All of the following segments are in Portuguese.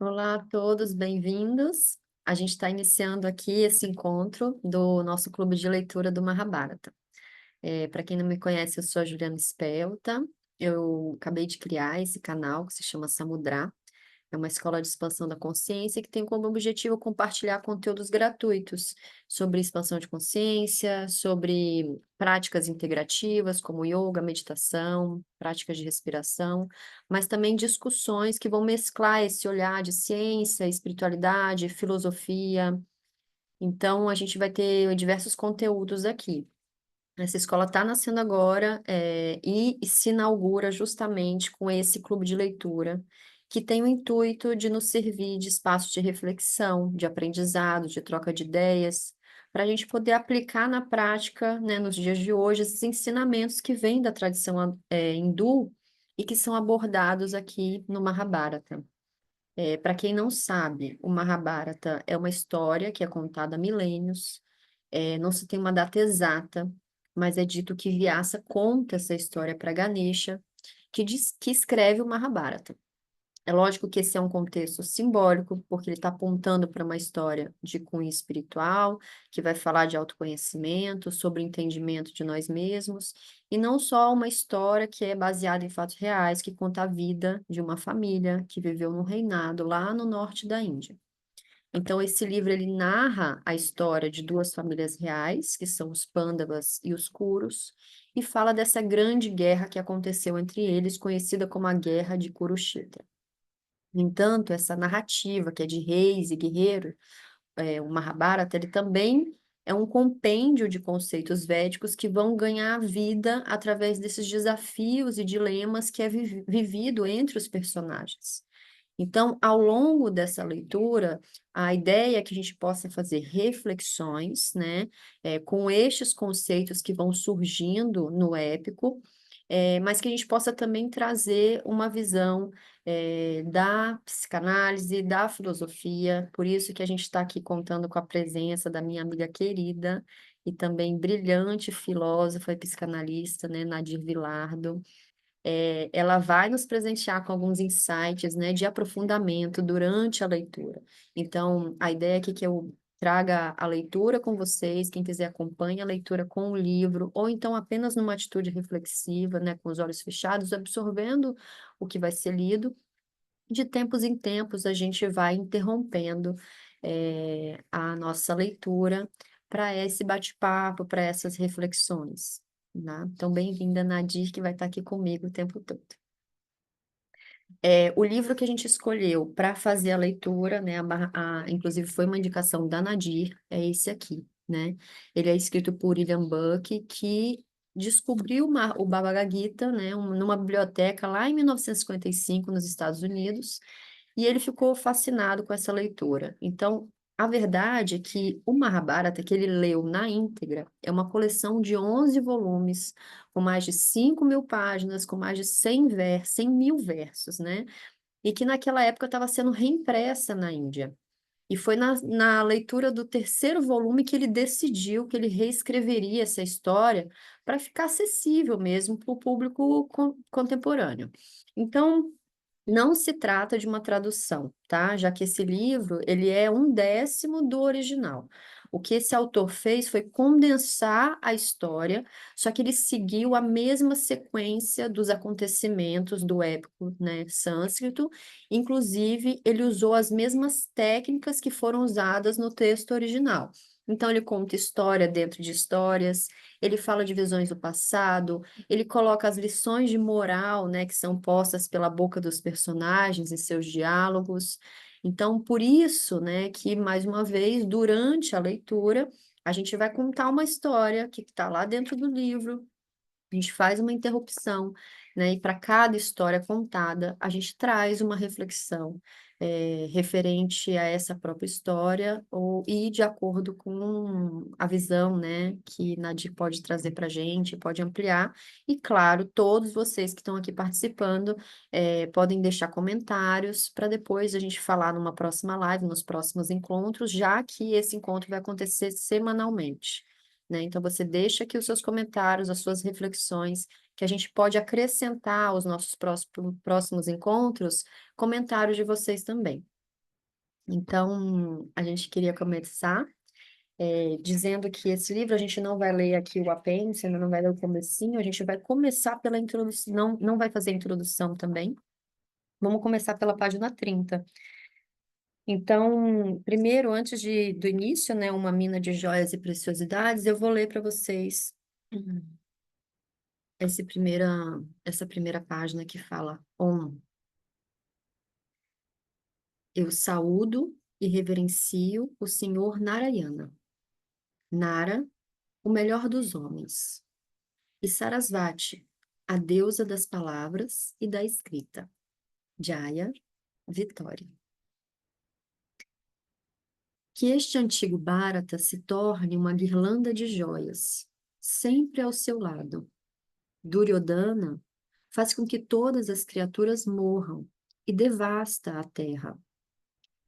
Olá a todos, bem-vindos. A gente está iniciando aqui esse encontro do nosso clube de leitura do Mahabharata. Para quem não me conhece, eu sou a Juliana Spelta. Eu acabei de criar esse canal que se chama Samudra. É uma escola de expansão da consciência que tem como objetivo compartilhar conteúdos gratuitos sobre expansão de consciência, sobre práticas integrativas como yoga, meditação, práticas de respiração, mas também discussões que vão mesclar esse olhar de ciência, espiritualidade, filosofia. Então, a gente vai ter diversos conteúdos aqui. Essa escola está nascendo agora, e se inaugura justamente com esse clube de leitura, que tem o intuito de nos servir de espaço de reflexão, de aprendizado, de troca de ideias, para a gente poder aplicar na prática, né, nos dias de hoje, esses ensinamentos que vêm da tradição, hindu e que são abordados aqui no Mahabharata. Para quem não sabe, o Mahabharata é uma história que é contada há milênios, não se tem uma data exata, mas é dito que Vyasa conta essa história para Ganesha, que escreve o Mahabharata. É lógico que esse é um contexto simbólico, porque ele está apontando para uma história de cunho espiritual, que vai falar de autoconhecimento, sobre o entendimento de nós mesmos, e não só uma história que é baseada em fatos reais, que conta a vida de uma família que viveu num reinado lá no norte da Índia. Então, esse livro ele narra a história de duas famílias reais, que são os Pândavas e os Kurus, e fala dessa grande guerra que aconteceu entre eles, conhecida como a Guerra de Kurukshetra. No entanto, essa narrativa que é de reis e guerreiros, o Mahabharata, ele também é um compêndio de conceitos védicos que vão ganhar vida através desses desafios e dilemas que é vivido entre os personagens. Então, ao longo dessa leitura, a ideia é que a gente possa fazer reflexões, né, com estes conceitos que vão surgindo no épico, mas que a gente possa também trazer uma visão, da psicanálise, da filosofia, por isso que a gente está aqui contando com a presença da minha amiga querida e também brilhante filósofa e psicanalista, né, Nadir Vilardo. Ela vai nos presentear com alguns insights, né, de aprofundamento durante a leitura. Então, a ideia aqui é que eu traga a leitura com vocês, quem quiser acompanhe a leitura com o livro, ou então apenas numa atitude reflexiva, né, com os olhos fechados, absorvendo o que vai ser lido. De tempos em tempos, a gente vai interrompendo, a nossa leitura para esse bate-papo, para essas reflexões, né? Então, bem-vinda, Nadir, que vai estar aqui comigo o tempo todo. O livro que a gente escolheu para fazer a leitura, né, inclusive foi uma indicação da Nadir, é esse aqui, né? Ele é escrito por William Buck, que descobriu o Bhagavad Gita, né, numa biblioteca lá em 1955, nos Estados Unidos, e ele ficou fascinado com essa leitura. Então, a verdade é que o Mahabharata, que ele leu na íntegra, é uma coleção de 11 volumes, com mais de 5.000 páginas, com mais de 100 mil versos, né? E que naquela época estava sendo reimpressa na Índia. E foi na leitura do terceiro volume que ele decidiu que ele reescreveria essa história para ficar acessível mesmo para o público contemporâneo. Então, não se trata de uma tradução, tá? Já que esse livro, ele é 1/10 do original. O que esse autor fez foi condensar a história, só que ele seguiu a mesma sequência dos acontecimentos do épico, né, sânscrito. Inclusive, ele usou as mesmas técnicas que foram usadas no texto original. Então, ele conta história dentro de histórias, ele fala de visões do passado, ele coloca as lições de moral, né, que são postas pela boca dos personagens em seus diálogos. Então, por isso, né, que, mais uma vez, durante a leitura, a gente vai contar uma história que está lá dentro do livro, a gente faz uma interrupção, né? E para cada história contada, a gente traz uma reflexão referente a essa própria história e de acordo com a visão, né, que Nadir pode trazer para a gente, pode ampliar. E, claro, todos vocês que estão aqui participando podem deixar comentários para depois a gente falar numa próxima live, nos próximos encontros, já que esse encontro vai acontecer semanalmente, né? Então, você deixa aqui os seus comentários, as suas reflexões, que a gente pode acrescentar aos nossos próximos encontros, comentários de vocês também. Então, a gente queria começar dizendo que esse livro a gente não vai ler aqui o apêndice, ainda não vai ler o comecinho, a gente vai começar pela introdução, não vai fazer a introdução também. Vamos começar pela página 30. Então, primeiro, antes do início, né, uma mina de joias e preciosidades, eu vou ler para vocês essa primeira página que fala Om. Eu saúdo e reverencio o Senhor Narayana. Nara, o melhor dos homens. E Sarasvati, a deusa das palavras e da escrita. Jaya, vitória. Que este antigo Bharata se torne uma guirlanda de joias, sempre ao seu lado. Duryodhana faz com que todas as criaturas morram e devasta a terra.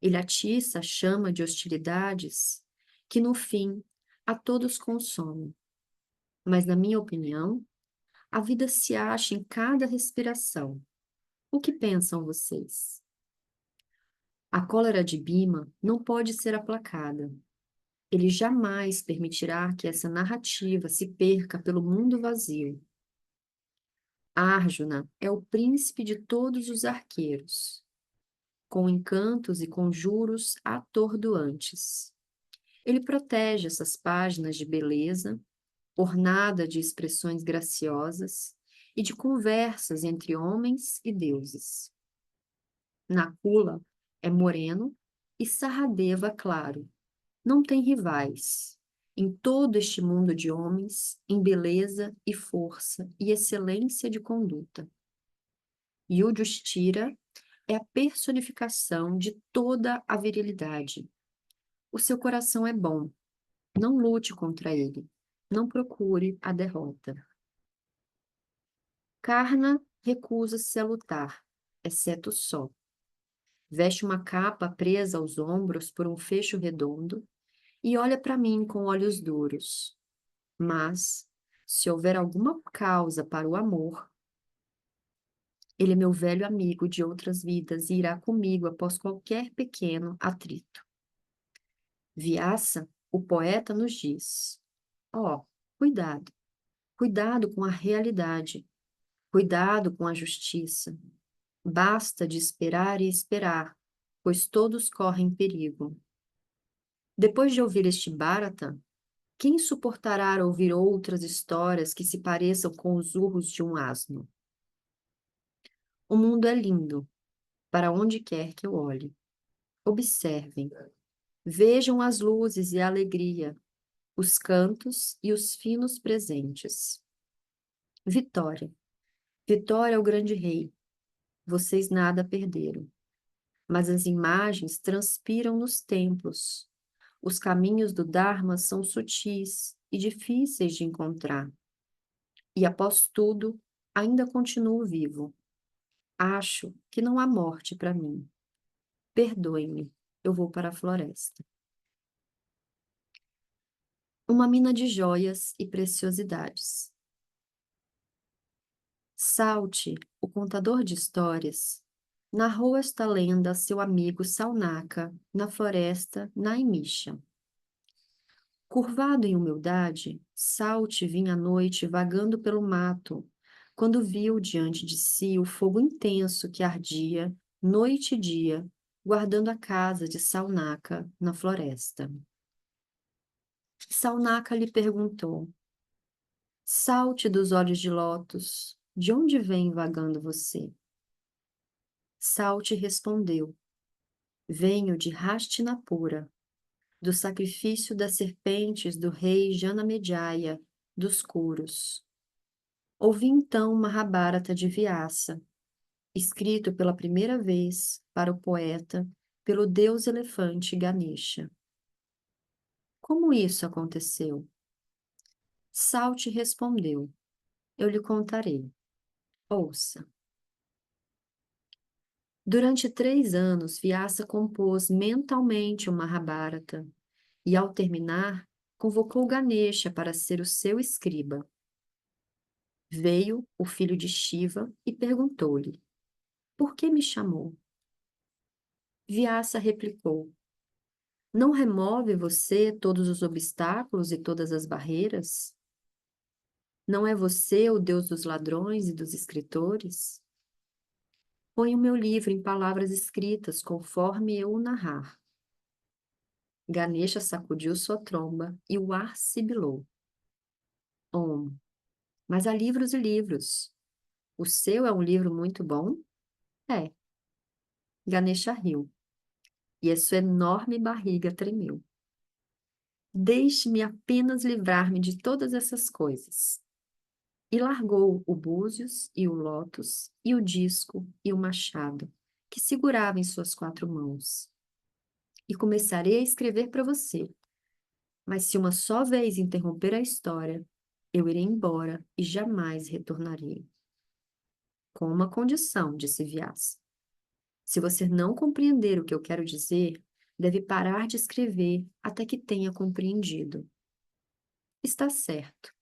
Ele atiça a chama de hostilidades que, no fim, a todos consome. Mas, na minha opinião, a vida se acha em cada respiração. O que pensam vocês? A cólera de Bhima não pode ser aplacada. Ele jamais permitirá que essa narrativa se perca pelo mundo vazio. Arjuna é o príncipe de todos os arqueiros, com encantos e conjuros atordoantes. Ele protege essas páginas de beleza, ornada de expressões graciosas e de conversas entre homens e deuses. Nakula é moreno e Saradeva claro. Não tem rivais. Em todo este mundo de homens, em beleza e força e excelência de conduta. Yudhishthira é a personificação de toda a virilidade. O seu coração é bom. Não lute contra ele. Não procure a derrota. Karna recusa-se a lutar, exceto só. Veste uma capa presa aos ombros por um fecho redondo e olha para mim com olhos duros. Mas, se houver alguma causa para o amor, ele é meu velho amigo de outras vidas e irá comigo após qualquer pequeno atrito. Vyasa, o poeta, nos diz: ó, cuidado, cuidado com a realidade, cuidado com a justiça. Basta de esperar e esperar, pois todos correm perigo. Depois de ouvir este Bharata, quem suportará ouvir outras histórias que se pareçam com os urros de um asno? O mundo é lindo, para onde quer que eu olhe. Observem, vejam as luzes e a alegria, os cantos e os finos presentes. Vitória, Vitória é o grande rei. Vocês nada perderam, mas as imagens transpiram nos templos. Os caminhos do Dharma são sutis e difíceis de encontrar. E após tudo, ainda continuo vivo. Acho que não há morte para mim. Perdoe-me, eu vou para a floresta. Uma mina de joias e preciosidades. Salte, o contador de histórias, narrou esta lenda a seu amigo Saunaka na floresta Naimisha. Curvado em humildade, Salte vinha à noite vagando pelo mato, quando viu diante de si o fogo intenso que ardia, noite e dia, guardando a casa de Saunaka na floresta. Saunaka lhe perguntou: Salte dos olhos de lótus, de onde vem vagando você? Salte respondeu: Venho de Hastinapura, do sacrifício das serpentes do rei Janamejaya, dos Kuros. Ouvi então Mahabharata de Vyasa, escrito pela primeira vez para o poeta pelo deus elefante Ganesha. Como isso aconteceu? Salte respondeu: Eu lhe contarei. Ouça. Durante 3 anos, Vyasa compôs mentalmente o Mahabharata e, ao terminar, convocou Ganesha para ser o seu escriba. Veio o filho de Shiva e perguntou-lhe: Por que me chamou? Vyasa replicou: Não remove você todos os obstáculos e todas as barreiras? Não é você o Deus dos ladrões e dos escritores? Põe o meu livro em palavras escritas, conforme eu o narrar. Ganesha sacudiu sua tromba e o ar sibilou. Mas há livros e livros. O seu é um livro muito bom? É. Ganesha riu, e a sua enorme barriga tremeu. Deixe-me apenas livrar-me de todas essas coisas. E largou o búzios e o lótus, e o disco e o machado, que segurava em suas 4 mãos. E começarei a escrever para você. Mas se uma só vez interromper a história, eu irei embora e jamais retornarei. Com uma condição, disse Vyasa. Se você não compreender o que eu quero dizer, deve parar de escrever até que tenha compreendido. Está certo.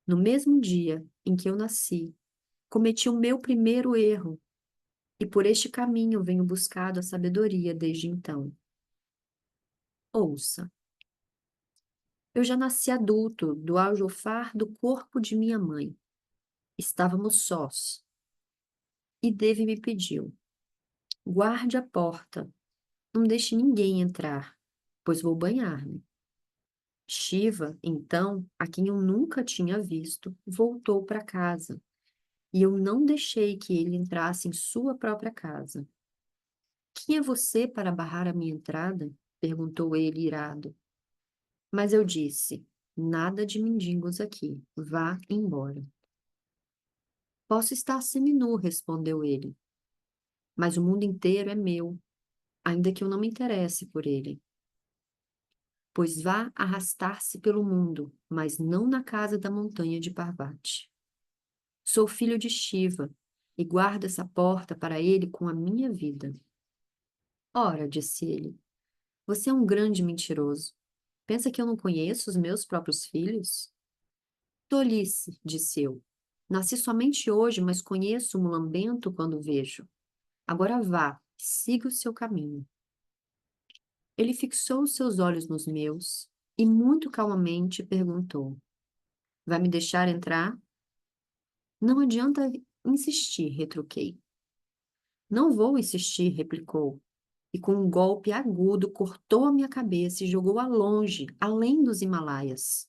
No mesmo dia em que eu nasci, cometi o meu primeiro erro, e por este caminho venho buscado a sabedoria desde então. Ouça. Eu já nasci adulto do aljofar do corpo de minha mãe. Estávamos sós, e Devi me pediu: guarde a porta, não deixe ninguém entrar, pois vou banhar-me. Shiva, então, a quem eu nunca tinha visto, voltou para casa, e eu não deixei que ele entrasse em sua própria casa. Quem é você para barrar a minha entrada? Perguntou ele irado. Mas eu disse: nada de mendigos aqui, vá embora. Posso estar seminu, respondeu ele, mas o mundo inteiro é meu, ainda que eu não me interesse por ele. Pois vá arrastar-se pelo mundo, mas não na casa da montanha de Parvati. Sou filho de Shiva e guardo essa porta para ele com a minha vida. Ora, disse ele, você é um grande mentiroso. Pensa que eu não conheço os meus próprios filhos? Tolice, disse eu. Nasci somente hoje, mas conheço o mulambento quando vejo. Agora vá, siga o seu caminho. Ele fixou os seus olhos nos meus e muito calmamente perguntou: vai me deixar entrar? Não adianta insistir, retruquei. Não vou insistir, replicou, e com um golpe agudo cortou a minha cabeça e jogou-a longe, além dos Himalaias.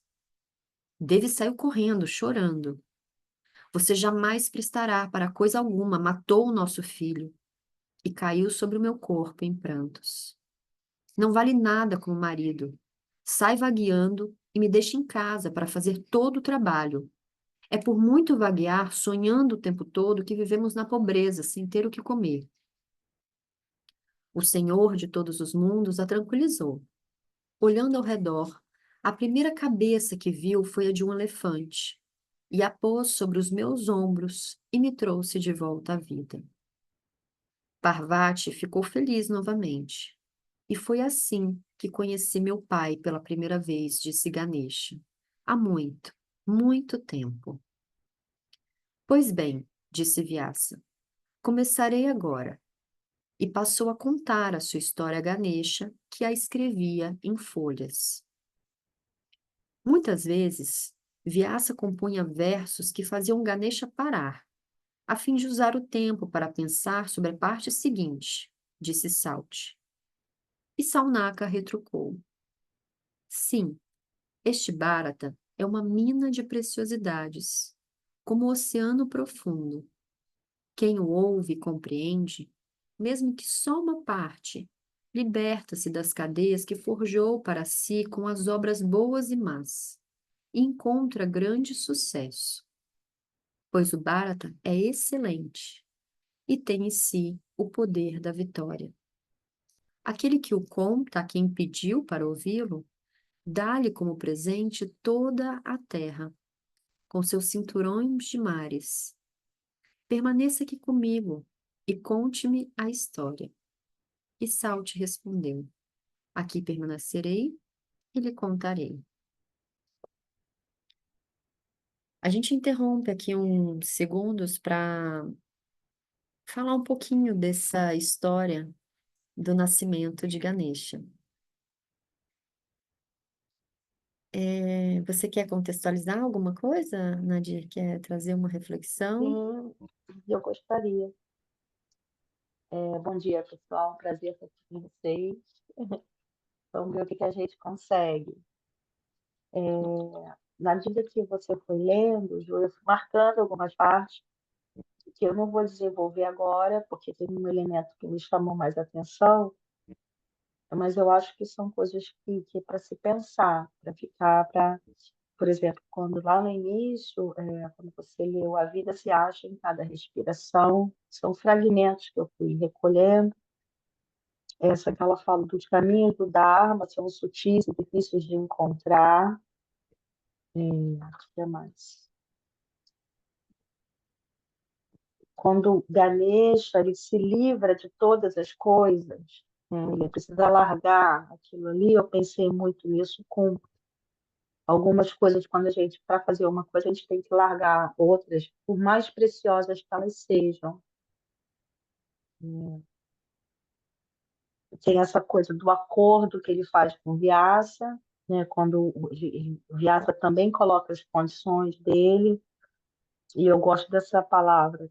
Devi saiu correndo, chorando. Você jamais prestará para coisa alguma, matou o nosso filho. E caiu sobre o meu corpo em prantos. Não vale nada como marido. Sai vagueando e me deixa em casa para fazer todo o trabalho. É por muito vaguear, sonhando o tempo todo, que vivemos na pobreza, sem ter o que comer. O Senhor de todos os mundos a tranquilizou. Olhando ao redor, a primeira cabeça que viu foi a de um elefante, e a pôs sobre os meus ombros e me trouxe de volta à vida. Parvati ficou feliz novamente. E foi assim que conheci meu pai pela primeira vez, disse Ganesha. Há muito, muito tempo. Pois bem, disse Vyasa, começarei agora. E passou a contar a sua história a Ganesha, que a escrevia em folhas. Muitas vezes, Vyasa compunha versos que faziam Ganesha parar, a fim de usar o tempo para pensar sobre a parte seguinte, disse Sauti. E Saunaka retrucou. Sim, este Bharata é uma mina de preciosidades, como o oceano profundo. Quem o ouve e compreende, mesmo que só uma parte, liberta-se das cadeias que forjou para si com as obras boas e más, e encontra grande sucesso, pois o Bharata é excelente e tem em si o poder da vitória. Aquele que o conta a quem pediu para ouvi-lo, dá-lhe como presente toda a terra, com seus cinturões de mares. Permaneça aqui comigo e conte-me a história. E Salte respondeu: aqui permanecerei e lhe contarei. A gente interrompe aqui uns segundos para falar um pouquinho dessa história do nascimento de Ganesha. Você quer contextualizar alguma coisa, Nadir? Quer trazer uma reflexão? Sim, eu gostaria. Bom dia, pessoal. Prazer estar aqui com vocês. Vamos ver o que que a gente consegue. Na medida que você foi lendo, Ju, eu fui marcando algumas partes que eu não vou desenvolver agora, porque tem um elemento que me chamou mais atenção, mas eu acho que são coisas que para se pensar, para ficar, por exemplo, quando lá no início, quando você leu A Vida se acha em cada respiração, são fragmentos que eu fui recolhendo. Essa que ela fala dos caminhos do Dharma são sutis e difíceis de encontrar. O que mais? Quando Ganesha ele se livra de todas as coisas, né, ele precisa largar aquilo ali. Eu pensei muito nisso com algumas coisas, quando a gente, para fazer uma coisa, a gente tem que largar outras, por mais preciosas que elas sejam. Tem essa coisa do acordo que ele faz com Vyasa, né, quando o Vyasa também coloca as condições dele. E eu gosto dessa palavra,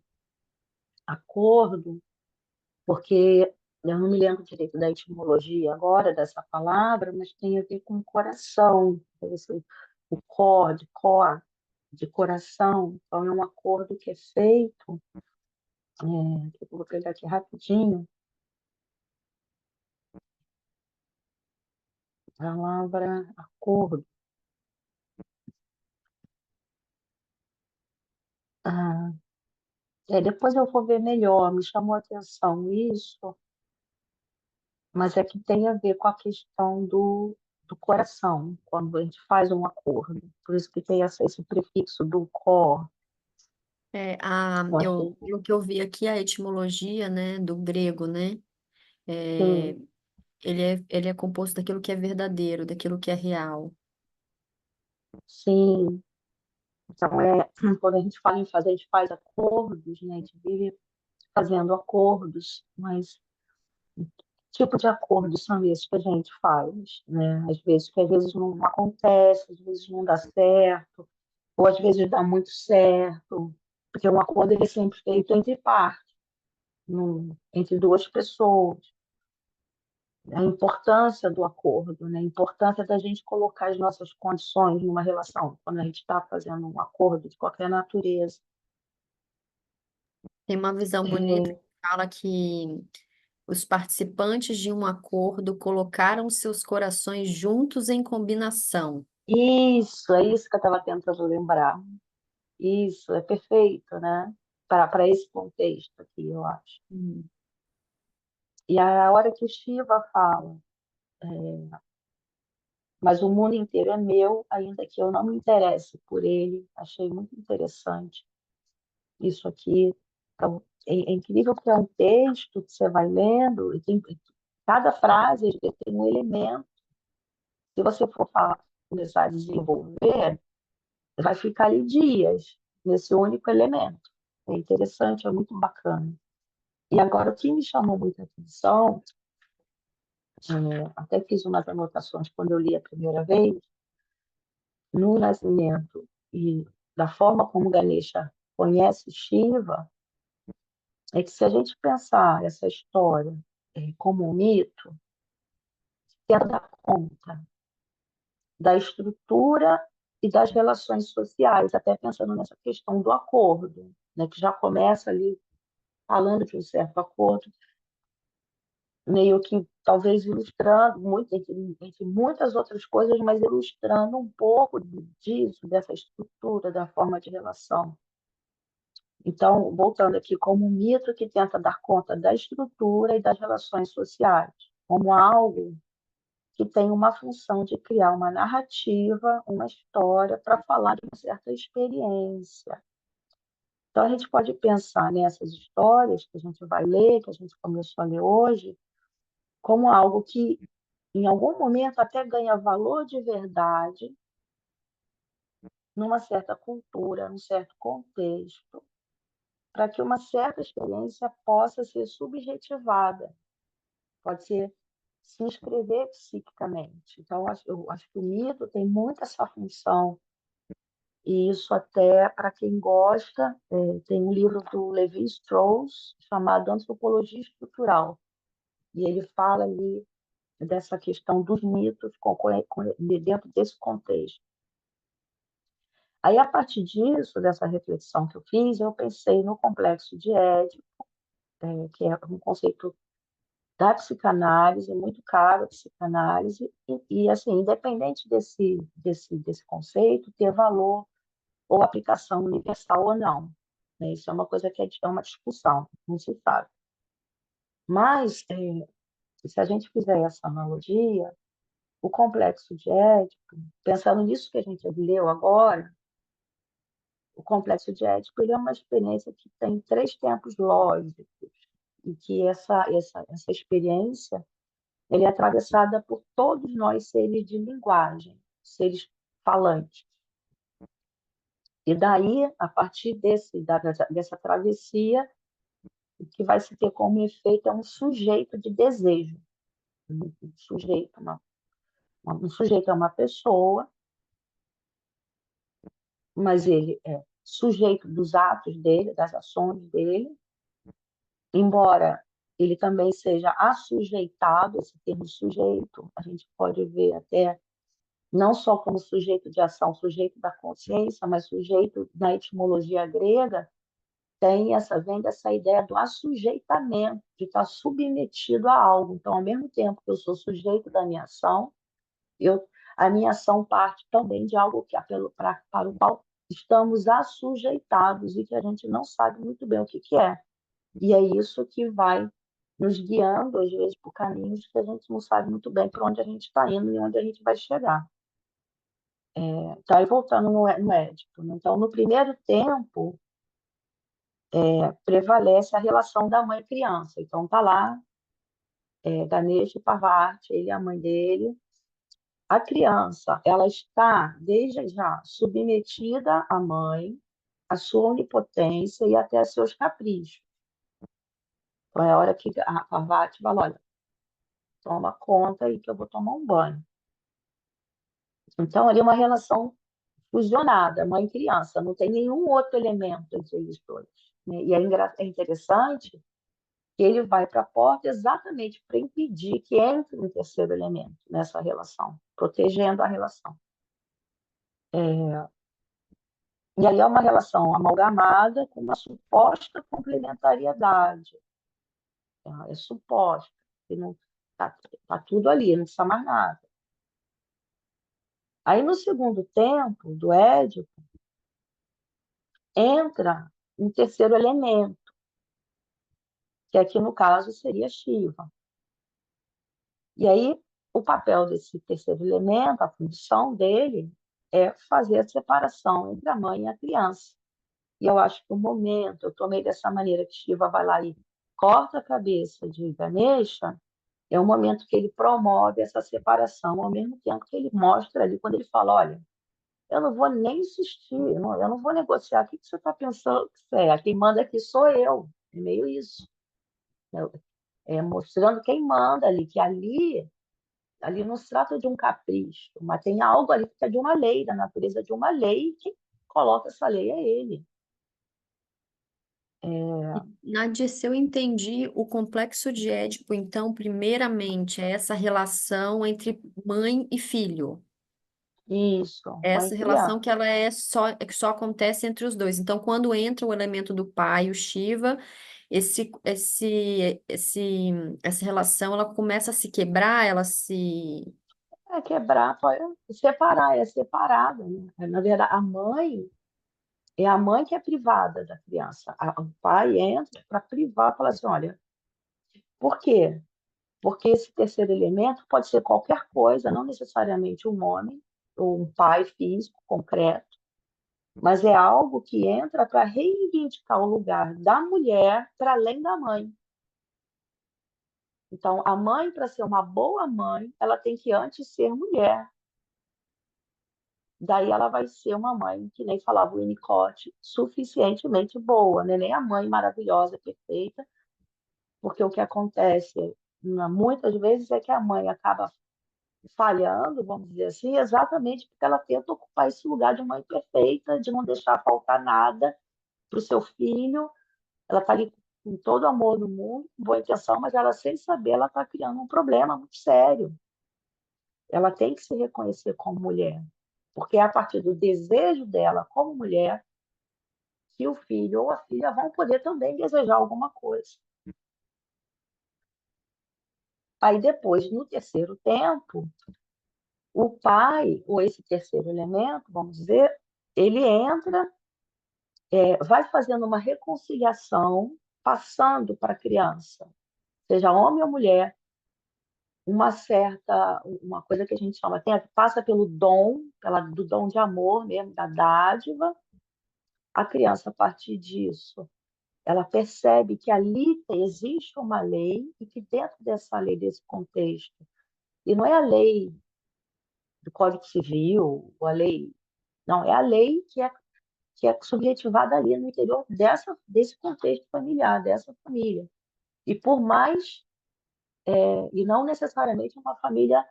acordo, porque eu não me lembro direito da etimologia agora dessa palavra, mas tem a ver com coração, o cor, de coração. Então, é um acordo que é feito, que eu vou pegar aqui rapidinho, a palavra acordo. Ah, depois eu vou ver melhor, me chamou a atenção isso, mas é que tem a ver com a questão do coração, quando a gente faz um acordo. Por isso que tem esse prefixo do cor. Eu achei Pelo que eu vi aqui, a etimologia, né, do grego, né, é, que, ele é composto daquilo que é verdadeiro, daquilo que é real. sim, então quando a gente fala em fazer, a gente faz acordos, né? A gente vive fazendo acordos, mas que tipo de acordos são esses que a gente faz, né? Às vezes não acontece, às vezes não dá certo, ou às vezes dá muito certo, porque um acordo ele é sempre feito entre partes, entre duas pessoas. A importância do acordo, né? A importância da gente colocar as nossas condições numa relação, quando a gente está fazendo um acordo de qualquer natureza. Tem uma visão bonita que fala que os participantes de um acordo colocaram seus corações juntos em combinação. Isso, é isso que eu estava tentando lembrar. Isso, é perfeito, né? Para esse contexto aqui, eu acho. Hum. E a hora que o Shiva fala, mas o mundo inteiro é meu, ainda que eu não me interesse por ele, achei muito interessante isso aqui. Então, é incrível que é um texto que você vai lendo, e cada frase tem um elemento. Se você for começar a desenvolver, vai ficar ali dias nesse único elemento. É interessante, é muito bacana. E agora, o que me chamou muita atenção, até fiz umas anotações quando eu li a primeira vez, no nascimento e da forma como Ganesha conhece Shiva, é que se a gente pensar essa história como um mito, tenta dar conta da estrutura e das relações sociais, até pensando nessa questão do acordo, né, que já começa ali falando de um certo acordo, meio que talvez ilustrando, entre muitas outras coisas, mas ilustrando um pouco disso, dessa estrutura, da forma de relação. Então, voltando aqui, como um mito que tenta dar conta da estrutura e das relações sociais, como algo que tem uma função de criar uma narrativa, uma história para falar de uma certa experiência. Então, a gente pode pensar nessas histórias que a gente vai ler, que a gente começou a ler hoje, como algo que, em algum momento, até ganha valor de verdade numa certa cultura, num certo contexto, para que uma certa experiência possa ser subjetivada. pode ser se inscrever psiquicamente. Então, eu acho que o mito tem muito essa função, e isso até para quem gosta, tem um livro do Levi Strauss chamado Antropologia Estrutural, e ele fala ali dessa questão dos mitos dentro desse contexto. Aí, a partir disso, dessa reflexão que eu fiz, eu pensei no complexo de Édipo, que é um conceito da psicanálise, muito caro a psicanálise, assim, independente desse conceito ter valor ou aplicação universal ou não, né? Isso é uma coisa que é uma discussão, não se sabe. Mas, se a gente fizer essa analogia, o complexo de Édipo, pensando nisso que a gente leu agora, o complexo de Édipo ele é uma experiência que tem três tempos lógicos, e que essa experiência ele é atravessada por todos nós seres de linguagem, seres falantes. E daí, a partir dessa travessia, o que vai se ter como efeito é um sujeito de desejo. Um sujeito, um sujeito é uma pessoa, mas ele é sujeito dos atos dele, das ações dele, embora ele também seja assujeitado, esse termo sujeito, a gente pode ver até não só como sujeito de ação, sujeito da consciência, mas sujeito na etimologia grega, vem dessa ideia do assujeitamento, de estar submetido a algo. Então, ao mesmo tempo que eu sou sujeito da minha ação, a minha ação parte também de algo para o qual estamos assujeitados e que a gente não sabe muito bem o que é. E é isso que vai nos guiando, às vezes, por caminhos que a gente não sabe muito bem para onde a gente está indo e onde a gente vai chegar. Tá aí voltando no Édipo, né? Então, no primeiro tempo, prevalece a relação da mãe e criança. Então, tá lá, Ganesha e Parvati, ele e a mãe dele. A criança, ela está, desde já, submetida à mãe, à sua onipotência e até a seus caprichos. Então, é a hora que a Parvati fala, olha, toma conta aí que eu vou tomar um banho. Então, ali é uma relação fusionada, mãe e criança, não tem nenhum outro elemento entre eles dois, né? E é interessante que ele vai para a porta exatamente para impedir que entre um terceiro elemento nessa relação, protegendo a relação. E aí é uma relação amalgamada com uma suposta complementariedade. Tá? É suposta, que não tá tudo ali, não precisa mais nada. Aí no segundo tempo do Édipo entra um terceiro elemento, que aqui no caso seria Shiva. E aí o papel desse terceiro elemento, a função dele, é fazer a separação entre a mãe e a criança. E eu acho que o momento, eu tomei dessa maneira que Shiva vai lá e corta a cabeça de Ganesha, é um momento que ele promove essa separação, ao mesmo tempo que ele mostra ali, quando ele fala, olha, eu não vou nem insistir, eu não vou negociar, o que você está pensando que você é? Quem manda aqui sou eu, é meio isso. Mostrando quem manda ali, que ali não se trata de um capricho, mas tem algo ali que é de uma lei, da natureza de uma lei, e quem coloca essa lei é ele. Nadia, se eu entendi o complexo de Édipo, então, primeiramente, é essa relação entre mãe e filho. Isso, mãe e Essa relação criança. que ela que só acontece entre os dois. Então, quando entra o elemento do pai, o Shiva, essa relação ela começa a se quebrar, ela se. É quebrar, separar, é separada, né? Na verdade, a mãe é a mãe que é privada da criança. O pai entra para privar, fala assim, olha, por quê? Porque esse terceiro elemento pode ser qualquer coisa, não necessariamente um homem ou um pai físico concreto, mas é algo que entra para reivindicar o lugar da mulher para além da mãe. Então, a mãe, para ser uma boa mãe, ela tem que antes ser mulher. Daí ela vai ser uma mãe, que nem falava o Winnicott, suficientemente boa, né? Nem a mãe maravilhosa, perfeita, porque o que acontece muitas vezes é que a mãe acaba falhando, vamos dizer assim, exatamente porque ela tenta ocupar esse lugar de mãe perfeita, de não deixar faltar nada para o seu filho. Ela está ali com todo o amor do mundo, com boa intenção, mas ela, sem saber, ela está criando um problema muito sério. Ela tem que se reconhecer como mulher, porque é a partir do desejo dela como mulher que o filho ou a filha vão poder também desejar alguma coisa. Aí depois, no terceiro tempo, o pai, ou esse terceiro elemento, vamos dizer, ele entra, vai fazendo uma reconciliação, passando para a criança, seja homem ou mulher, uma coisa que a gente chama, passa pelo dom, do dom de amor mesmo, da dádiva. A criança, a partir disso, ela percebe que ali existe uma lei e que dentro dessa lei, desse contexto, e não é a lei do Código Civil, ou a lei, não, é a lei que é subjetivada ali no interior desse contexto familiar, dessa família. E por mais, e não necessariamente uma família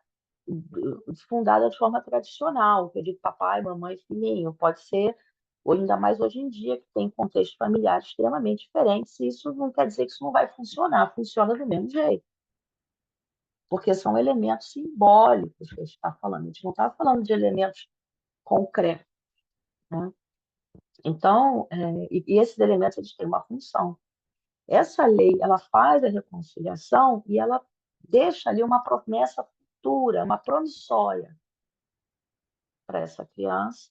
fundada de forma tradicional, que eu digo papai, mamãe, filhinho, pode ser, ou ainda mais hoje em dia, que tem contextos familiares extremamente diferentes, e isso não quer dizer que isso não vai funcionar, funciona do mesmo jeito, porque são elementos simbólicos que a gente está falando, a gente não está falando de elementos concretos, né? Então, e esses elementos eles têm uma função. Essa lei, ela faz a reconciliação e ela deixa ali uma promessa futura, uma promissória para essa criança,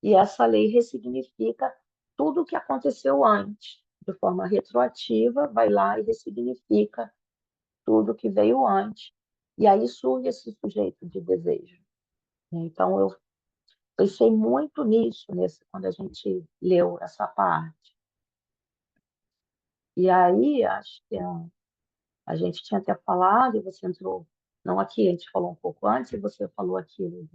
e essa lei ressignifica tudo o que aconteceu antes, de forma retroativa, vai lá e ressignifica tudo que veio antes. E aí surge esse sujeito de desejo. Então, eu pensei muito nisso quando a gente leu essa parte. E aí, acho que a gente tinha até falado, e você entrou, não aqui, a gente falou um pouco antes, e você falou aquilo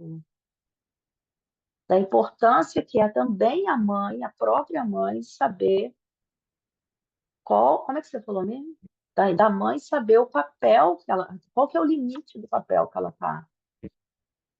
da importância que é também a mãe, a própria mãe, saber como é que você falou mesmo? Da mãe saber o papel qual que é o limite do papel que ela está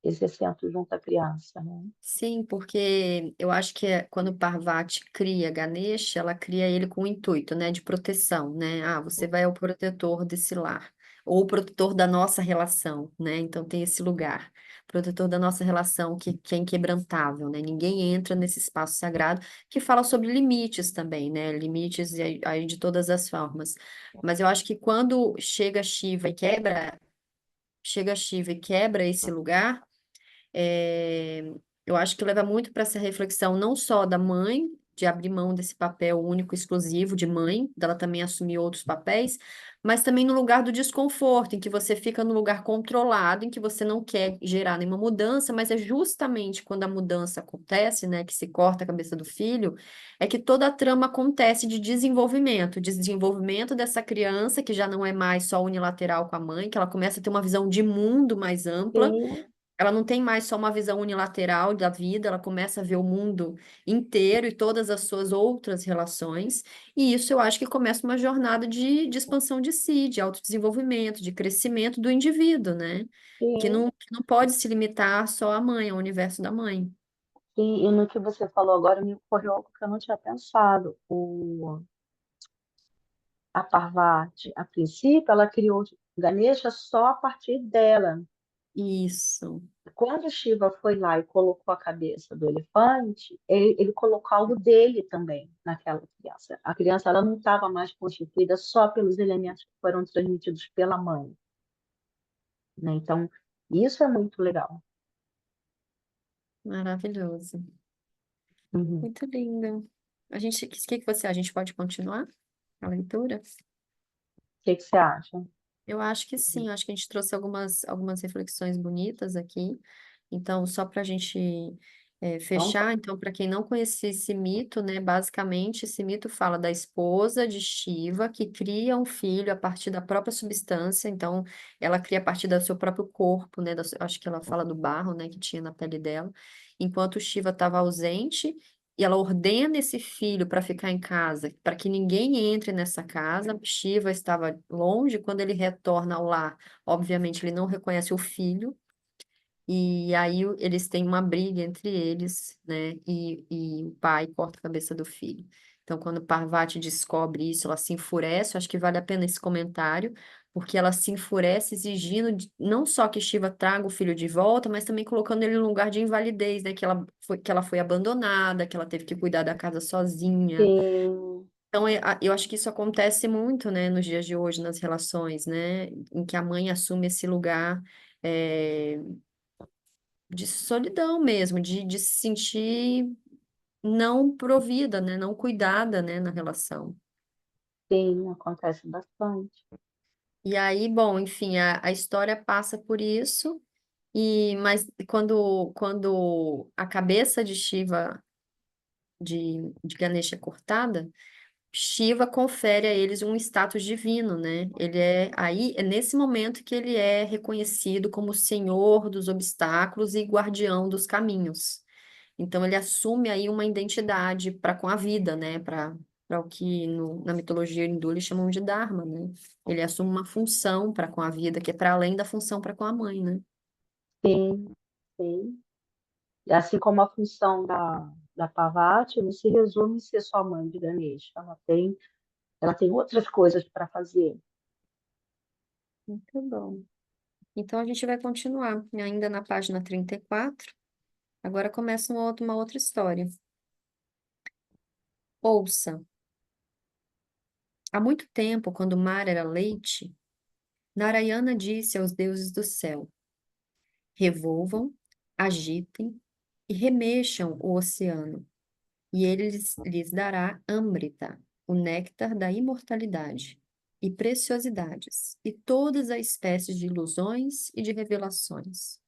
exercendo junto à criança, né? Sim, porque eu acho que quando Parvati cria Ganesha, ela cria ele com o intuito, né, de proteção, né? Ah, você vai ao protetor desse lar, ou o protetor da nossa relação, né? Então tem esse lugar, protetor da nossa relação que é inquebrantável, né? Ninguém entra nesse espaço sagrado que fala sobre limites também, né? Limites aí de todas as formas. Mas eu acho que quando chega Shiva e quebra esse lugar é, eu acho que leva muito para essa reflexão, não só da mãe, de abrir mão desse papel único, exclusivo de mãe, dela também assumir outros papéis, mas também no lugar do desconforto, em que você fica no lugar controlado, em que você não quer gerar nenhuma mudança, mas é justamente quando a mudança acontece, né, que se corta a cabeça do filho, é que toda a trama acontece de desenvolvimento dessa criança, que já não é mais só unilateral com a mãe, que ela começa a ter uma visão de mundo mais ampla, Sim, ela não tem mais só uma visão unilateral da vida, ela começa a ver o mundo inteiro e todas as suas outras relações. E isso eu acho que começa uma jornada de expansão de si, de autodesenvolvimento, de crescimento do indivíduo, né? sim, Que não pode se limitar só à mãe, ao universo da mãe. sim. E no que você falou agora me ocorreu algo que eu não tinha pensado. A Parvati, a princípio, ela criou Ganesha só a partir dela. Isso. Quando Shiva foi lá e colocou a cabeça do elefante, ele colocou algo dele também naquela criança. A criança ela não estava mais constituída só pelos elementos que foram transmitidos pela mãe, né? Então, isso é muito legal. Maravilhoso. Uhum. O Muito lindo. O que você, a gente pode continuar a leitura? que você acha? Eu acho que sim, eu acho que a gente trouxe algumas reflexões bonitas aqui. Então, só para a gente Então, fechar, então, para quem não conhecia esse mito, né, basicamente esse mito fala da esposa de Shiva que cria um filho a partir da própria substância, então ela cria a partir do seu próprio corpo, acho que ela fala do barro, né, que tinha na pele dela, enquanto Shiva estava ausente, e ela ordena esse filho para ficar em casa, para que ninguém entre nessa casa. Shiva estava longe, quando ele retorna ao lar, obviamente ele não reconhece o filho, e aí eles têm uma briga entre eles, né? E o pai corta a cabeça do filho. Então, quando Parvati descobre isso, ela se enfurece. Eu acho que vale a pena esse comentário, porque ela se enfurece exigindo não só que Shiva traga o filho de volta, mas também colocando ele no lugar de invalidez, né? Que ela foi abandonada, que ela teve que cuidar da casa sozinha. sim, Então, eu acho que isso acontece muito, né, nos dias de hoje, nas relações, né? Em que a mãe assume esse lugar. De solidão mesmo, de se sentir não provida, né? Não cuidada, né? Na relação. sim, acontece bastante. E aí, bom, enfim, a história passa por isso, mas quando a cabeça de Shiva, de Ganesha é cortada, Shiva confere a eles um status divino, né? É nesse momento que ele é reconhecido como senhor dos obstáculos e guardião dos caminhos. Então ele assume aí uma identidade para com a vida, né? Para o que na mitologia hindu eles chamam de Dharma, né? Ele assume uma função para com a vida, que é para além da função para com a mãe, né? Sim, sim. E assim como a função da Parvati não se resume em ser só mãe de Ganesha, ela tem outras coisas para fazer. Muito bom. Então a gente vai continuar ainda na página 34. Agora começa uma outra história. Ouça. Há muito tempo, quando o mar era leite, Narayana disse aos deuses do céu: revolvam, agitem e remexam o oceano, e ele lhes dará Amrita, o néctar da imortalidade, e preciosidades, e todas as espécies de ilusões e de revelações.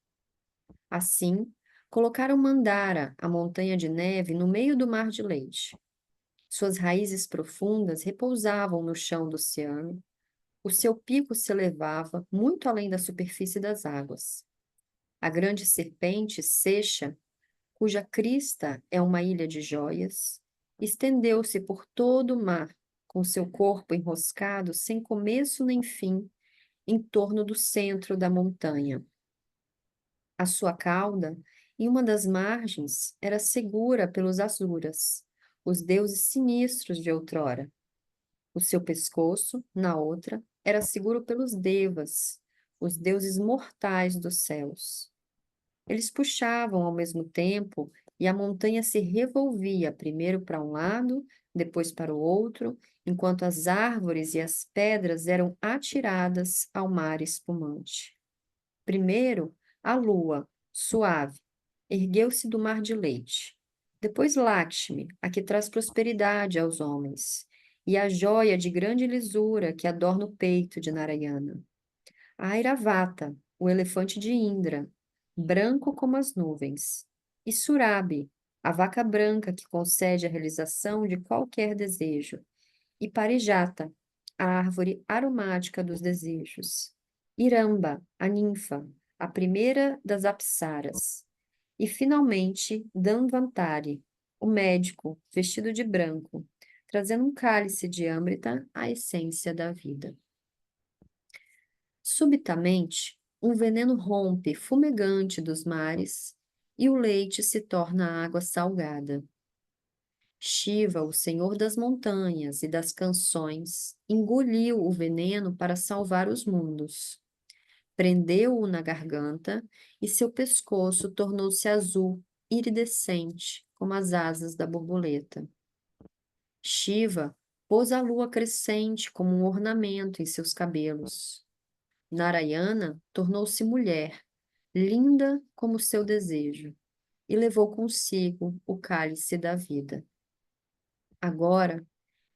Assim, colocaram Mandara, a montanha de neve, no meio do mar de leite. Suas raízes profundas repousavam no chão do oceano, o seu pico se elevava muito além da superfície das águas. A grande serpente, Seixa, cuja crista é uma ilha de joias, estendeu-se por todo o mar, com seu corpo enroscado sem começo nem fim, em torno do centro da montanha. A sua cauda, em uma das margens, era segura pelos Asuras, os deuses sinistros de outrora. O seu pescoço, na outra, era seguro pelos Devas, os deuses mortais dos céus. Eles puxavam ao mesmo tempo e a montanha se revolvia primeiro para um lado, depois para o outro, enquanto as árvores e as pedras eram atiradas ao mar espumante. Primeiro, a lua, suave, ergueu-se do mar de leite. Depois Lakshmi, a que traz prosperidade aos homens, e a joia de grande lisura que adorna o peito de Narayana. A Airavata, o elefante de Indra, branco como as nuvens. E Surabi, a vaca branca que concede a realização de qualquer desejo. E Parijata, a árvore aromática dos desejos. Iramba, a ninfa, a primeira das apsaras. E, finalmente, Danvantari, o médico, vestido de branco, trazendo um cálice de Amrita, a essência da vida. Subitamente, um veneno rompe fumegante dos mares e o leite se torna água salgada. Shiva, o senhor das montanhas e das canções, engoliu o veneno para salvar os mundos. Prendeu-o na garganta e seu pescoço tornou-se azul, iridescente, como as asas da borboleta. Shiva pôs a lua crescente como um ornamento em seus cabelos. Narayana tornou-se mulher, linda como seu desejo, e levou consigo o cálice da vida. Agora,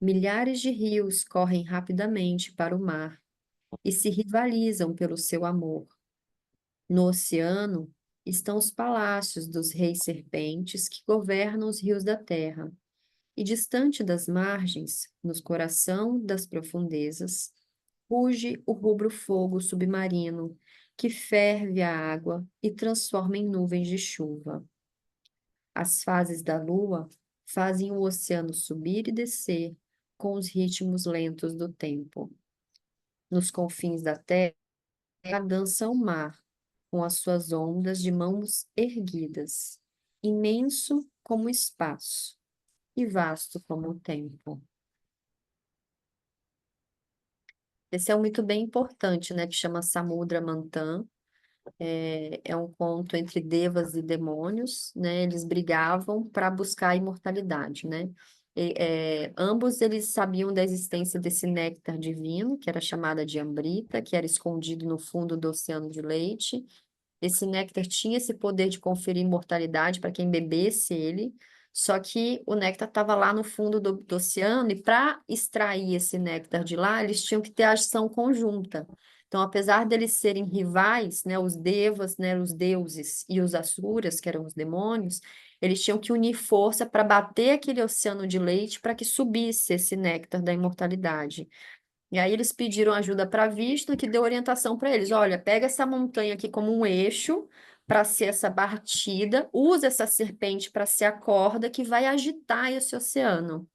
milhares de rios correm rapidamente para o mar e se rivalizam pelo seu amor. No oceano estão os palácios dos reis serpentes que governam os rios da terra, e distante das margens, no coração das profundezas, ruge o rubro fogo submarino que ferve a água e transforma em nuvens de chuva. As fases da lua fazem o oceano subir e descer com os ritmos lentos do tempo. Nos confins da terra, dança o mar, com as suas ondas de mãos erguidas, imenso como o espaço e vasto como o tempo. Esse é um mito bem importante, né, que chama Samudra Manthan. É um conto entre devas e demônios, né? Eles brigavam para buscar a imortalidade, né? Ambos eles sabiam da existência desse néctar divino, que era chamada de Amrita, que era escondido no fundo do oceano de leite. Esse néctar tinha esse poder de conferir imortalidade para quem bebesse ele, só que o néctar estava lá no fundo do oceano, e para extrair esse néctar de lá, eles tinham que ter ação conjunta. Então, apesar deles serem rivais, né, os devas, né, os deuses e os asuras, que eram os demônios, eles tinham que unir força para bater aquele oceano de leite para que subisse esse néctar da imortalidade. E aí eles pediram ajuda para Vishnu, que deu orientação para eles. Olha, pega essa montanha aqui como um eixo para ser essa batida, usa essa serpente para ser a corda que vai agitar esse oceano.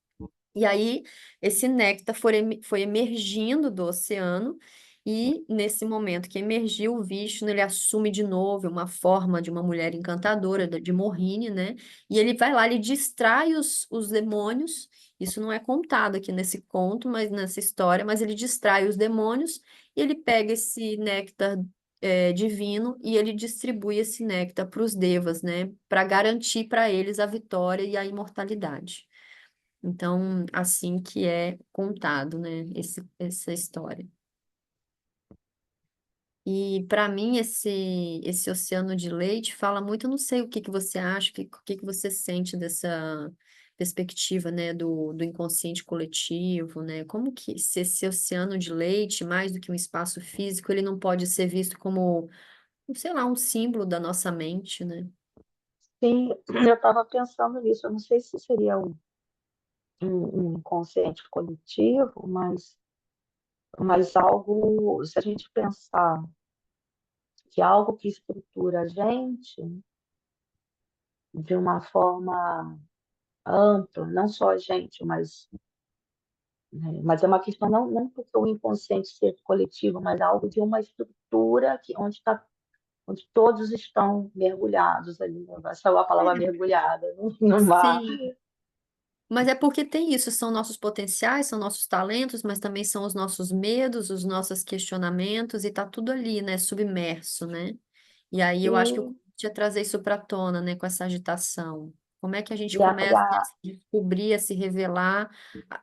E aí, esse néctar foi emergindo do oceano, e nesse momento que emergiu, o Vishnu, ele assume de novo uma forma de uma mulher encantadora, de Mohini, né? E ele vai lá, ele distrai os demônios. Isso não é contado aqui nesse conto, mas nessa história, mas ele distrai os demônios, e ele pega esse néctar divino, e ele distribui esse néctar para os devas, né? Para garantir para eles a vitória e a imortalidade. Então, assim que é contado, né, essa história. E para mim esse oceano de leite fala muito, eu não sei o que que você acha, o que que você sente dessa perspectiva, né, do inconsciente coletivo, né? Como que se esse oceano de leite, mais do que um espaço físico, ele não pode ser visto como, sei lá, um símbolo da nossa mente, né? Sim, eu estava pensando nisso. Eu não sei se seria um inconsciente coletivo, mas algo, se a gente pensar que é algo que estrutura a gente de uma forma ampla, não só a gente, mas é uma questão não porque o inconsciente ser coletivo, mas algo de uma estrutura onde todos estão mergulhados ali, né? Vai sair a palavra mergulhada no mar. Sim. Mas é porque tem isso, são nossos potenciais, são nossos talentos, mas também são os nossos medos, os nossos questionamentos, e tá tudo ali, né, submerso, né? E aí eu acho que o E, convite é trazer isso para tona, né, com essa agitação. Como é que a gente e, a, e, começa a a, se descobrir, a se revelar,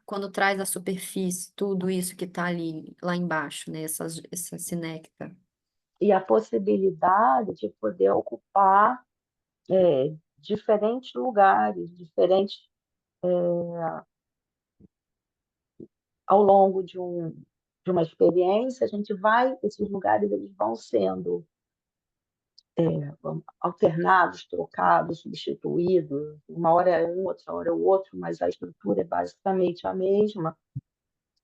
quando traz à superfície tudo isso que está ali, lá embaixo, né, esse néctar. e a possibilidade de poder ocupar diferentes lugares, diferentes ao longo de uma experiência, a gente vai, esses lugares eles vão sendo alternados, trocados, substituídos. Uma hora é um, outra hora é o outro, mas a estrutura é basicamente a mesma.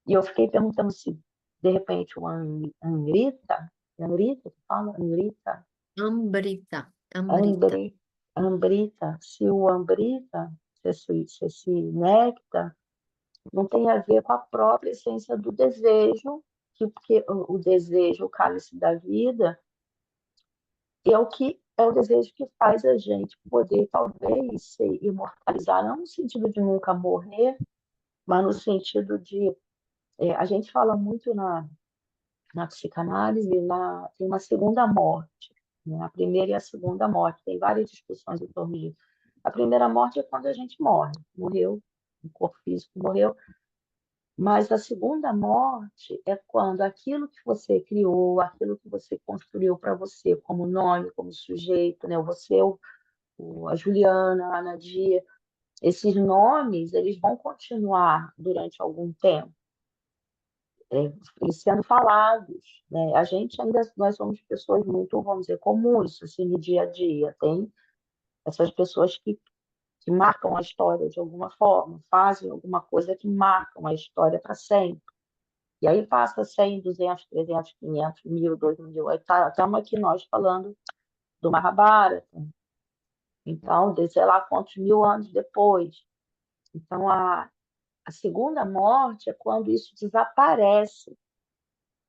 E eu fiquei perguntando se, de repente, o Angrita, que fala? Angrita? Ambrita, Amrita. Ambri, Ambrita, se o Ambrita, se esse néctar não tem a ver com a própria essência do desejo, porque o desejo, o cálice da vida, é o desejo que faz a gente poder talvez se imortalizar, não no sentido de nunca morrer, mas no sentido de a gente fala muito na psicanálise, tem uma segunda morte, né? A primeira e a segunda morte, tem várias discussões em torno disso. A primeira morte é quando a gente morreu, o corpo físico morreu, mas a segunda morte é quando aquilo que você criou, aquilo que você construiu para você como nome, como sujeito, né? Você, a Juliana, a Nadia, esses nomes eles vão continuar durante algum tempo, sendo falados, né? A gente ainda, nós somos pessoas muito, vamos dizer, comuns, assim, no dia a dia. Tem essas pessoas que marcam a história de alguma forma, fazem alguma coisa que marcam a história para sempre. E aí passa 100, 200, 300, 500, 1000, 2000. Aí estamos aqui nós falando do Mahabharata. Então, de sei lá quantos mil anos depois. Então, a segunda morte é quando isso desaparece,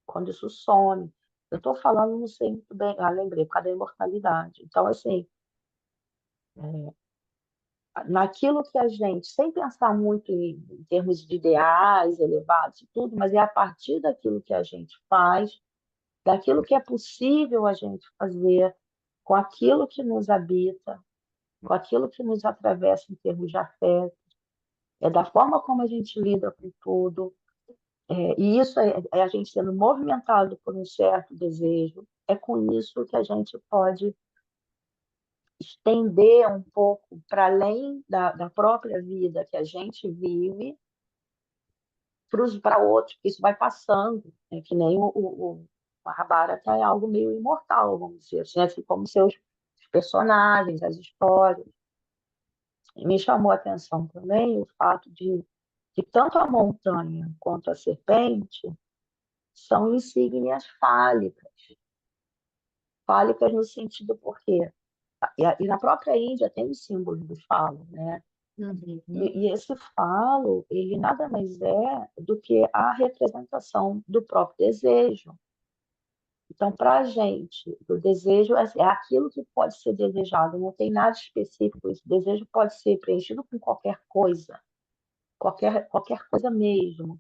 quando isso some. Eu estou falando, não sei muito bem, lembrei, por causa da imortalidade. Então, assim, naquilo que a gente, sem pensar muito em termos de ideais elevados e tudo, mas é a partir daquilo que a gente faz, daquilo que é possível a gente fazer, com aquilo que nos habita, com aquilo que nos atravessa em termos de afeto, é da forma como a gente lida com tudo, e isso é a gente sendo movimentado por um certo desejo, é com isso que a gente pode estender um pouco para além da própria vida que a gente vive para outros, porque isso vai passando, né? Que nem o Mahabharata é algo meio imortal, vamos dizer assim como seus personagens, as histórias. E me chamou a atenção também o fato de que tanto a montanha quanto a serpente são insígnias fálicas. Fálicas no sentido porque e na própria Índia tem o símbolo do falo, né? Uhum. E esse falo, ele nada mais é do que a representação do próprio desejo. Então, para a gente, o desejo é aquilo que pode ser desejado, não tem nada específico. Esse desejo pode ser preenchido com qualquer coisa, qualquer coisa mesmo.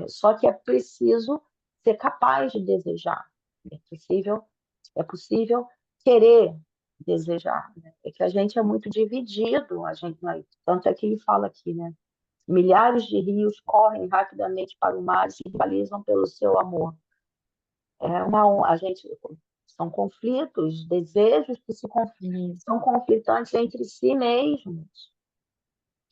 Só que é preciso ser capaz de desejar. É possível querer desejar, né? É que a gente é muito dividido, a gente, tanto é que ele fala aqui, né? Milhares de rios correm rapidamente para o mar e se rivalizam pelo seu amor. A gente são conflitos, desejos que Isso. são conflitantes entre si mesmos.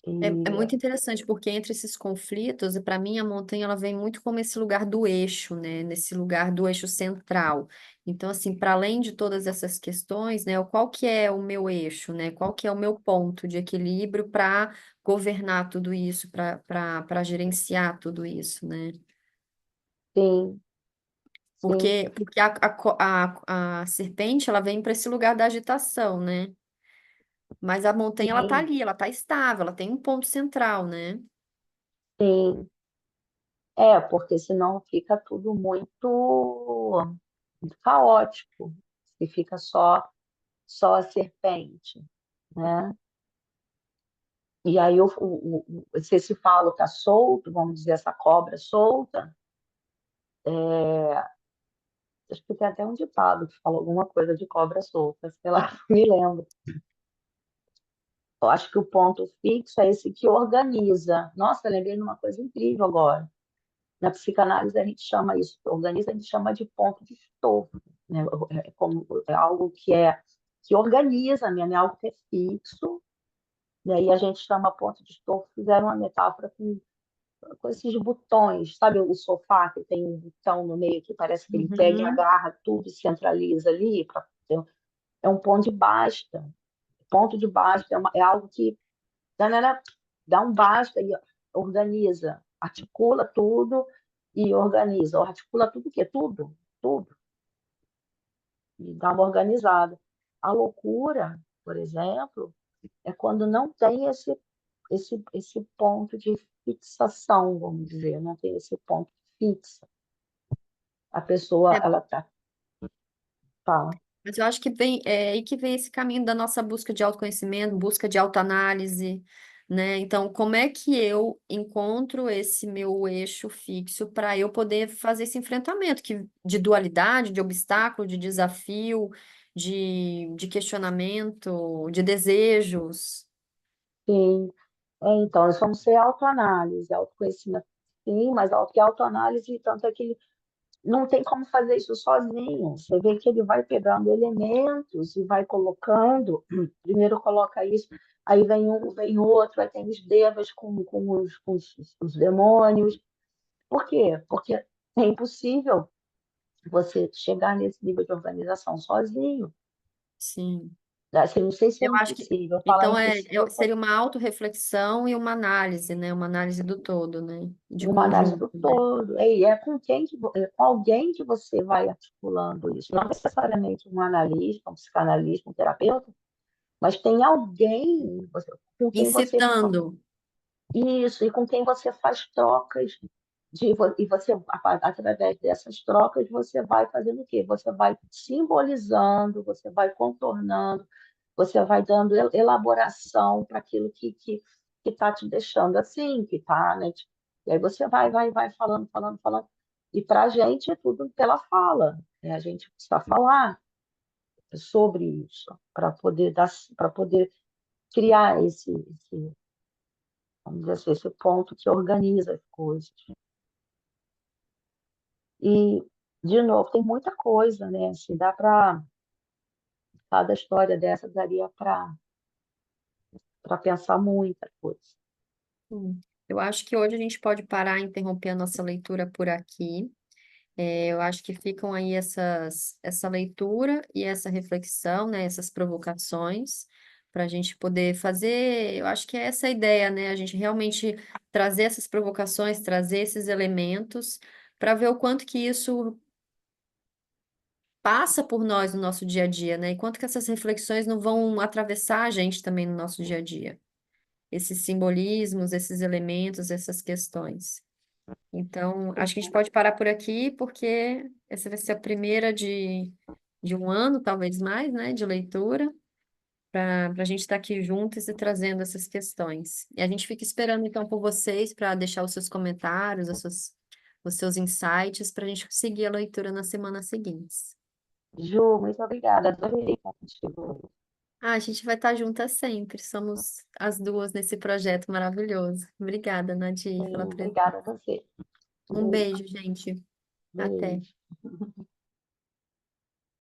É E muito interessante, porque entre esses conflitos, e para mim a montanha ela vem muito como esse lugar do eixo, né? Nesse lugar do eixo central. Então, assim, para além de todas essas questões, né? Qual que é o meu eixo, né? Qual que é o meu ponto de equilíbrio para governar tudo isso, para gerenciar tudo isso, né? sim, sim, Porque a serpente ela vem para esse lugar da agitação, né? Mas a montanha ela tá sim, ali, ela tá estável, ela tem um ponto central, né? sim. Porque senão fica tudo muito caótico, se fica só a serpente, né? E aí, se esse falo está solto, vamos dizer, essa cobra solta, acho que tem até um ditado que fala alguma coisa de cobra solta, sei lá, não me lembro. Eu acho que o ponto fixo é esse que organiza. Nossa, eu lembrei de uma coisa incrível agora. Na psicanálise a gente chama isso, organiza, a gente chama de ponto de estofo, né? É algo que organiza mesmo, é algo que é fixo, e aí a gente chama ponto de estofo, fizeram uma metáfora com esses botões, sabe o sofá que tem um botão no meio que parece que ele pega e Uhum. agarra tudo e centraliza ali, é um ponto de basta. Ponto de basta é algo que nanana, dá um basta e organiza, articula tudo e organiza. Articula tudo o quê? Tudo, tudo. E dá uma organizada. A loucura, por exemplo, é quando não tem esse ponto de fixação, vamos dizer, não tem esse ponto fixo. A pessoa, É, ela fala, mas eu acho que vem, é aí que vem esse caminho da nossa busca de autoconhecimento, busca de autoanálise, né? Então, como é que eu encontro esse meu eixo fixo para eu poder fazer esse enfrentamento de dualidade, de obstáculo, de desafio, de questionamento, de desejos? sim. Então, nós vamos ser autoanálise, autoconhecimento, sim, mas que autoanálise, tanto é que não tem como fazer isso sozinho. Você vê que ele vai pegando elementos e vai colocando. Primeiro coloca isso, aí vem um, vem outro, aí tem os devas com os demônios. Por quê? Porque é impossível você chegar nesse nível de organização sozinho. Sim. Assim, não sei se é Eu acho que impossível. Falar então impossível seria uma autorreflexão e uma análise, né? Uma análise do todo, né? De uma análise do conjunto, né? todo. É com quem com alguém que você vai articulando isso. Não necessariamente um analista, um psicanalista, um terapeuta, mas tem alguém com quem você Incitando. Isso, e com quem você faz trocas e você, através dessas trocas, você vai fazendo o quê? Você vai simbolizando, você vai contornando, você vai dando elaboração para aquilo que está te deixando assim, que está, né? E aí você vai falando, falando, falando. E para a gente é tudo pela fala, né? A gente precisa falar sobre isso para poder criar vamos dizer assim, esse ponto que organiza as coisas. E, de novo, tem muita coisa, né? Assim, dá para, cada história dessa daria para pensar muita coisa. Eu acho que hoje a gente pode parar e interromper a nossa leitura por aqui. Eu acho que ficam aí essa leitura e essa reflexão, né, essas provocações, para a gente poder fazer. Eu acho que é essa a ideia, né? A gente realmente trazer essas provocações, trazer esses elementos, para ver o quanto que isso passa por nós no nosso dia a dia, né? E quanto que essas reflexões não vão atravessar a gente também no nosso dia a dia. Esses simbolismos, esses elementos, essas questões. Então, acho que a gente pode parar por aqui, porque essa vai ser a primeira de um ano, talvez mais, né, de leitura, para a gente estar aqui juntos e trazendo essas questões. E a gente fica esperando, então, por vocês para deixar os seus comentários, os seus insights, para a gente seguir a leitura nas semanas seguintes. Ju, muito obrigada. Adorei estar contigo. Ah, a gente vai estar juntas sempre, somos as duas nesse projeto maravilhoso. Obrigada, Nadir, pela presença. Obrigada a você. Um Beijo. beijo, gente. Até. Beijo.